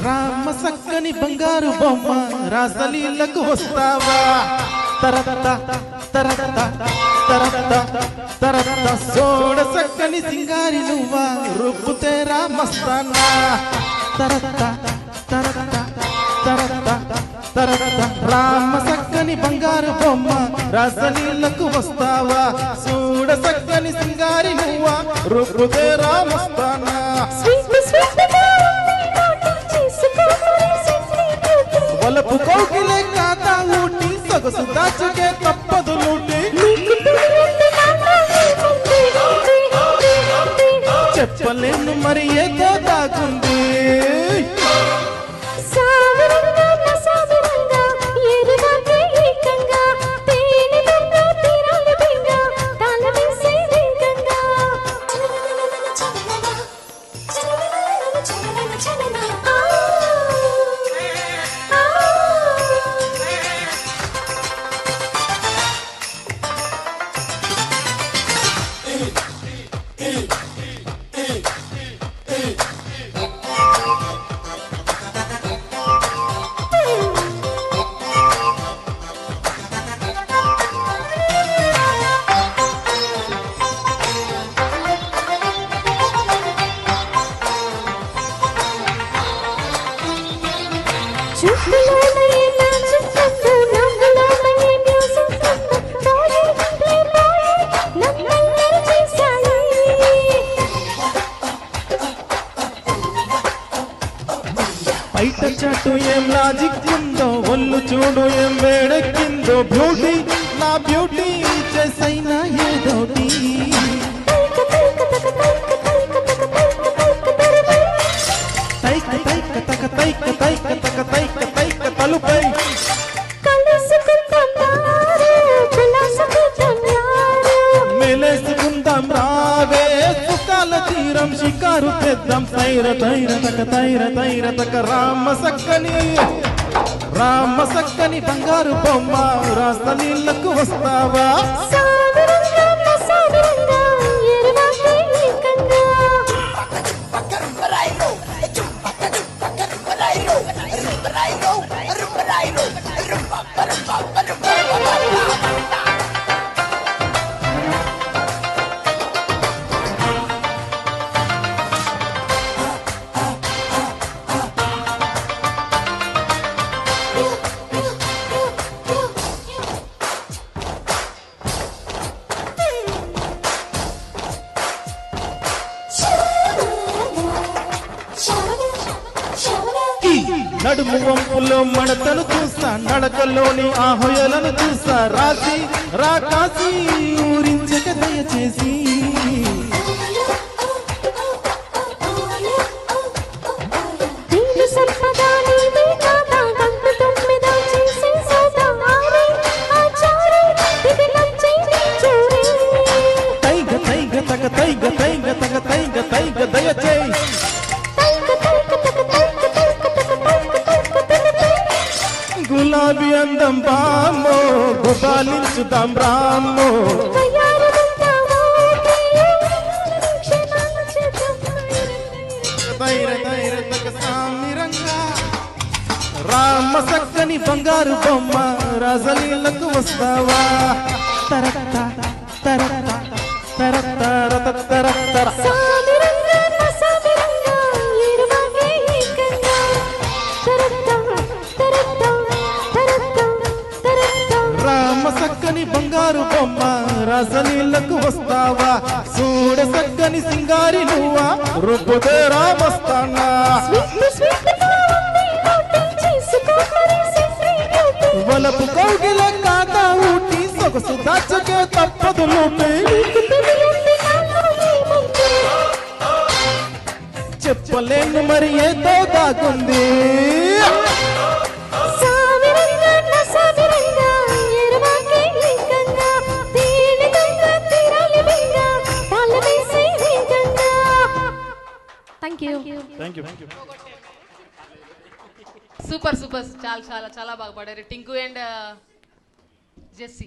రామ సక్కని బంగారు బొమ్మ రాసలీలకు వస్తావా తరత తరత తరత తరత సోడ సక్కని సింగారి నువ్వా రుబ్బుతే రామస్తానా తరత తరత తరత తరత రామ సక్కని బంగారు బొమ్మ రాసలీలకు వస్తావా సోడ సక్కని సింగారి నువ్వా రుబ్బుతే రామస్తానా వలపు కోకిలే కాతా ఊటి సొగసు దాచుకే తప్పదు లూటి చెప్పలేను మరి ఏదో దాగుంది బయట చాటు ఏం లాజిక్ ఉందో ఒళ్ళు చూడు ఏం వేడెక్కిందో బ్యూటీ నా బ్యూటీ చేసైనా ఏదోటి తైక తైక తక తైక తైక తక తైక తైక తలుపై మెలేసుకుందాం రావే సుఖాల తీరం షికారు తెద్దాం తైర తైర తక తైర తైర తక రామ సక్కని బంగారు బొమ్మ రాసలీలకు వస్తావా నడుము వంపులో మడతను చూస్తా నడకలోని ఆ హొయలను చూస్తా రాసి రాకాసి ఊరించక దయచేసి తైగ తైగ తగ తైగ తైగ తగ తైగ తైగ దయచేయి గులాబీ అందం బామో గుబాలించుదాం రామో రామ సక్కని బంగారు బొమ్మ రాసలీలకు వస్తావా తరత తరత తరత తరత సక్కని బంగారు బొమ్మ రాసలీలకు వస్తావా చూడ సక్కని సింగారి నువ్వా రుబ్బుతే రామస్తానా వలపు కోగిల కాతా ఊటి సొగసు దాచకే తప్పదు లూటి చెప్పలేను మరి ఏదో దాగుంది సూపర్ సూపర్ చాలా చాలా చాలా బాగా పాడారు టింకు అండ్ జెస్సీ